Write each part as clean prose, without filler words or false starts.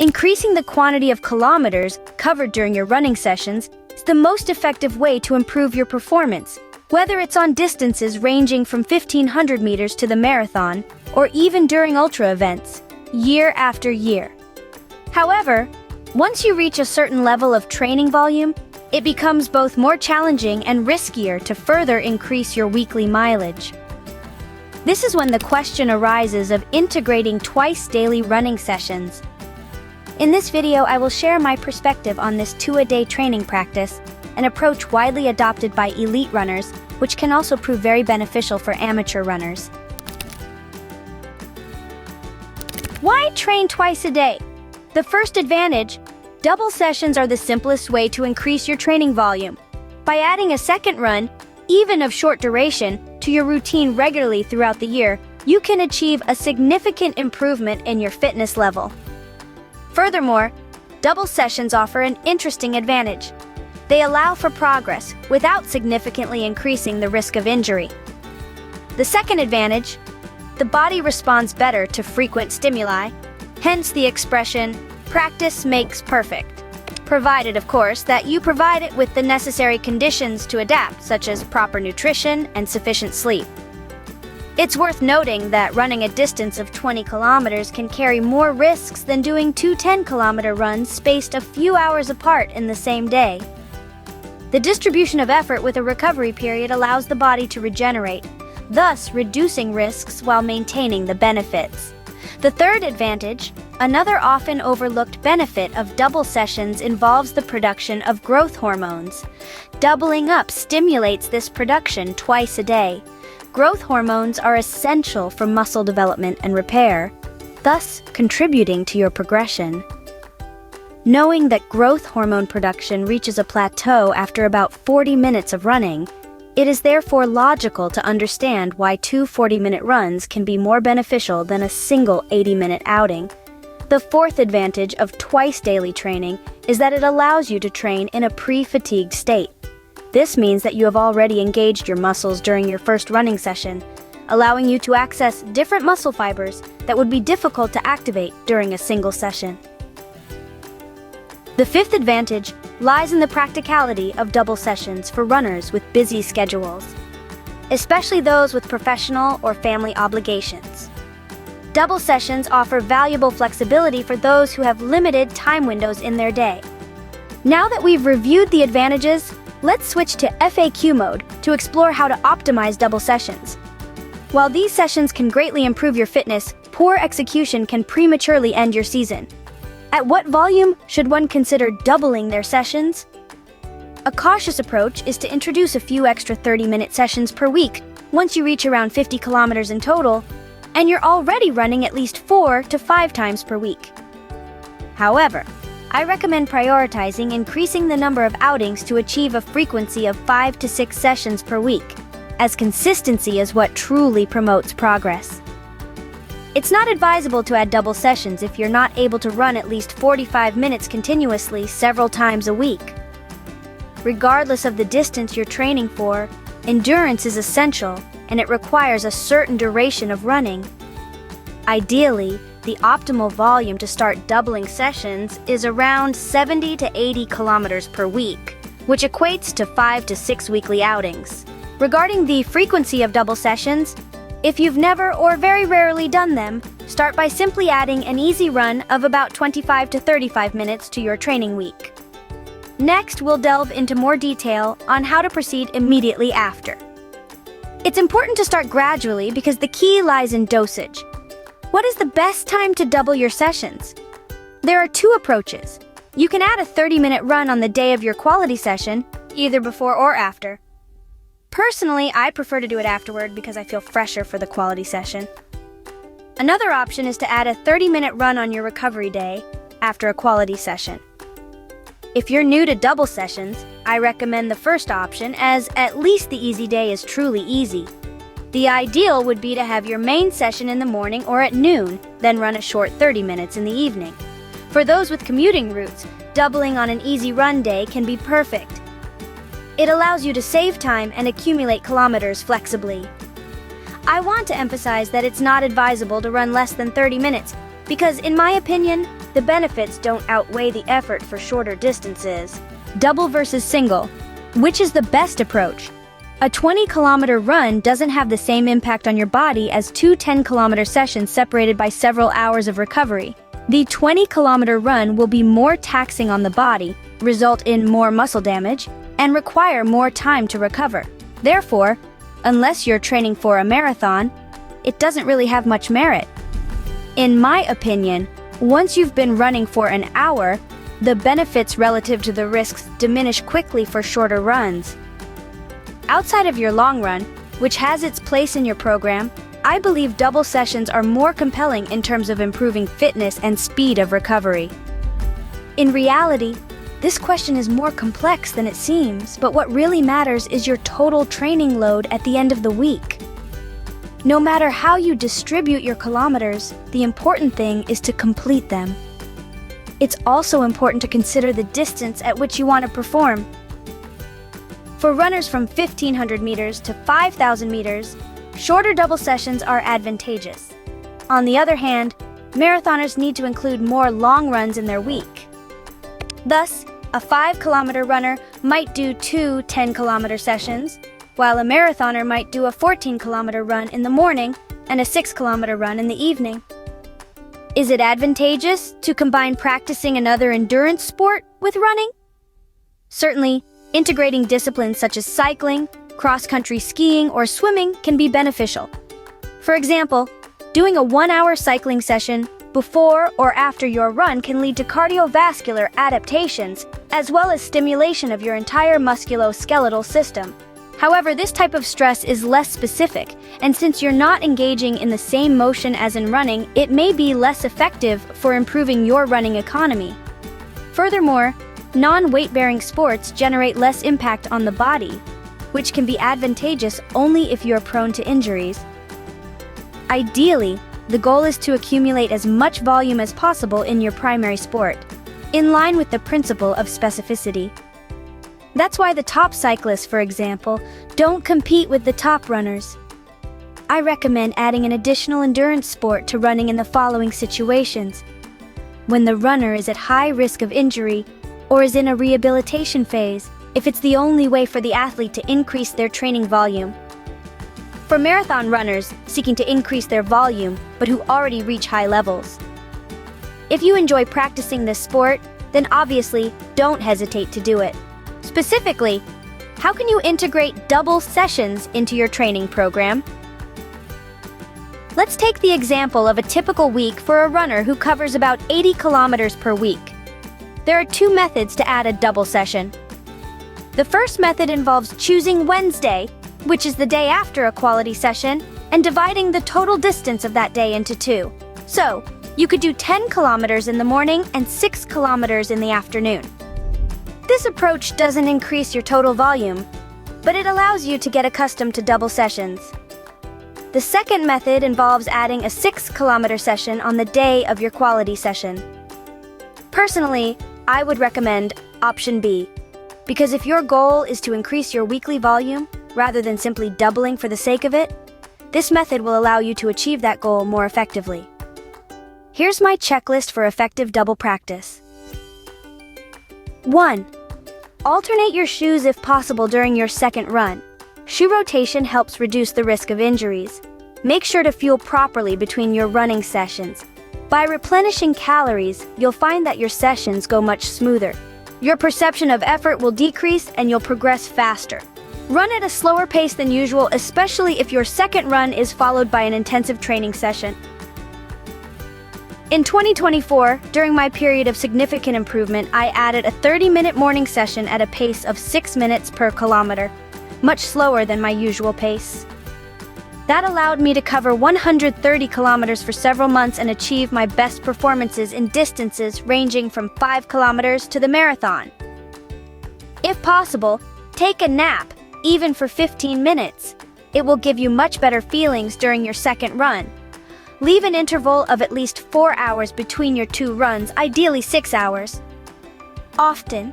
Increasing the quantity of kilometers covered during your running sessions is the most effective way to improve your performance, whether it's on distances ranging from 1,500 meters to the marathon, or even during ultra events, year after year. However, once you reach a certain level of training volume, it becomes both more challenging and riskier to further increase your weekly mileage. This is when the question arises of integrating twice-daily running sessions. In this video, I will share my perspective on this 2-a-day training practice, an approach widely adopted by elite runners, which can also prove very beneficial for amateur runners. Why train twice a day? The first advantage: double sessions are the simplest way to increase your training volume. By adding a second run, even of short duration, to your routine regularly throughout the year, you can achieve a significant improvement in your fitness level. Furthermore, double sessions offer an interesting advantage. They allow for progress without significantly increasing the risk of injury. The second advantage: the body responds better to frequent stimuli, hence the expression, practice makes perfect. Provided, of course, that you provide it with the necessary conditions to adapt, such as proper nutrition and sufficient sleep. It's worth noting that running a distance of 20 kilometers can carry more risks than doing two 10-kilometer runs spaced a few hours apart in the same day. The distribution of effort with a recovery period allows the body to regenerate, thus reducing risks while maintaining the benefits. The third advantage, another often overlooked benefit of double sessions, involves the production of growth hormones. Doubling up stimulates this production twice a day. Growth hormones are essential for muscle development and repair, thus contributing to your progression. Knowing that growth hormone production reaches a plateau after about 40 minutes of running, it is therefore logical to understand why two 40-minute runs can be more beneficial than a single 80-minute outing. The fourth advantage of twice-daily training is that it allows you to train in a pre-fatigued state. This means that you have already engaged your muscles during your first running session, allowing you to access different muscle fibers that would be difficult to activate during a single session. The fifth advantage lies in the practicality of double sessions for runners with busy schedules, especially those with professional or family obligations. Double sessions offer valuable flexibility for those who have limited time windows in their day. Now that we've reviewed the advantages, let's switch to FAQ mode to explore how to optimize double sessions. While these sessions can greatly improve your fitness, poor execution can prematurely end your season. At what volume should one consider doubling their sessions? A cautious approach is to introduce a few extra 30-minute sessions per week once you reach around 50 kilometers in total, and you're already running at least 4 to 5 times per week. However, I recommend prioritizing increasing the number of outings to achieve a frequency of 5 to 6 sessions per week, as consistency is what truly promotes progress. It's not advisable to add double sessions if you're not able to run at least 45 minutes continuously several times a week. Regardless of the distance you're training for, endurance is essential, and it requires a certain duration of running. Ideally, the optimal volume to start doubling sessions is around 70 to 80 kilometers per week, which equates to 5 to 6 weekly outings. Regarding the frequency of double sessions, if you've never or very rarely done them, start by simply adding an easy run of about 25 to 35 minutes to your training week. Next, we'll delve into more detail on how to proceed immediately after. It's important to start gradually because the key lies in dosage. What is the best time to double your sessions? There are two approaches. You can add a 30-minute run on the day of your quality session, either before or after. Personally, I prefer to do it afterward because I feel fresher for the quality session. Another option is to add a 30-minute run on your recovery day after a quality session. If you're new to double sessions, I recommend the first option, as at least the easy day is truly easy. The ideal would be to have your main session in the morning or at noon, then run a short 30 minutes in the evening. For those with commuting routes, doubling on an easy run day can be perfect. It allows you to save time and accumulate kilometers flexibly. I want to emphasize that it's not advisable to run less than 30 minutes because, in my opinion, the benefits don't outweigh the effort for shorter distances. Double versus single. Which is the best approach? A 20-kilometer run doesn't have the same impact on your body as two 10-kilometer sessions separated by several hours of recovery. The 20-kilometer run will be more taxing on the body, result in more muscle damage, and require more time to recover. Therefore, unless you're training for a marathon, it doesn't really have much merit. In my opinion, once you've been running for an hour, the benefits relative to the risks diminish quickly for shorter runs. Outside of your long run, which has its place in your program, I believe double sessions are more compelling in terms of improving fitness and speed of recovery. In reality, this question is more complex than it seems, but what really matters is your total training load at the end of the week. No matter how you distribute your kilometers, the important thing is to complete them. It's also important to consider the distance at which you want to perform. For runners from 1,500 meters to 5,000 meters, shorter double sessions are advantageous. On the other hand, marathoners need to include more long runs in their week. Thus, a 5-kilometer runner might do two 10-kilometer sessions, while a marathoner might do a 14-kilometer run in the morning and a 6-kilometer run in the evening. Is it advantageous to combine practicing another endurance sport with running? Certainly, integrating disciplines such as cycling, cross-country skiing, or swimming can be beneficial. For example, doing a 1-hour cycling session before or after your run can lead to cardiovascular adaptations, as well as stimulation of your entire musculoskeletal system. However, this type of stress is less specific, and since you're not engaging in the same motion as in running, it may be less effective for improving your running economy. Furthermore, non-weight-bearing sports generate less impact on the body, which can be advantageous only if you're prone to injuries. Ideally, the goal is to accumulate as much volume as possible in your primary sport, in line with the principle of specificity. That's why the top cyclists, for example, don't compete with the top runners. I recommend adding an additional endurance sport to running in the following situations: when the runner is at high risk of injury or is in a rehabilitation phase, if it's the only way for the athlete to increase their training volume. For marathon runners seeking to increase their volume but who already reach high levels. If you enjoy practicing this sport, then obviously don't hesitate to do it. Specifically, how can you integrate double sessions into your training program? Let's take the example of a typical week for a runner who covers about 80 kilometers per week. There are two methods to add a double session. The first method involves choosing Wednesday, which is the day after a quality session, and dividing the total distance of that day into two. So, you could do 10 kilometers in the morning and 6 kilometers in the afternoon. This approach doesn't increase your total volume, but it allows you to get accustomed to double sessions. The second method involves adding a 6-kilometer session on the day of your quality session. Personally, I would recommend option B, because if your goal is to increase your weekly volume rather than simply doubling for the sake of it, this method will allow you to achieve that goal more effectively. Here's my checklist for effective double practice. 1. Alternate your shoes if possible during your second run. Shoe rotation helps reduce the risk of injuries. Make sure to fuel properly between your running sessions. By replenishing calories, you'll find that your sessions go much smoother. Your perception of effort will decrease and you'll progress faster. Run at a slower pace than usual, especially if your second run is followed by an intensive training session. In 2024, during my period of significant improvement, I added a 30-minute morning session at a pace of 6 minutes per kilometer, much slower than my usual pace. That allowed me to cover 130 kilometers for several months and achieve my best performances in distances ranging from 5 kilometers to the marathon. If possible, take a nap, even for 15 minutes. It will give you much better feelings during your second run. Leave an interval of at least 4 hours between your two runs, ideally 6 hours. Often,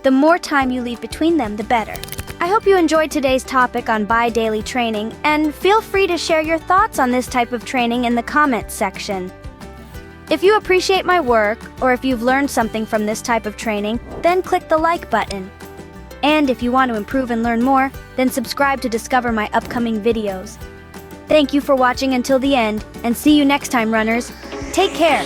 the more time you leave between them, the better. I hope you enjoyed today's topic on bi-daily training, and feel free to share your thoughts on this type of training in the comments section. If you appreciate my work, or if you've learned something from this type of training, then click the like button. And if you want to improve and learn more, then subscribe to discover my upcoming videos. Thank you for watching until the end, and see you next time, runners. Take care.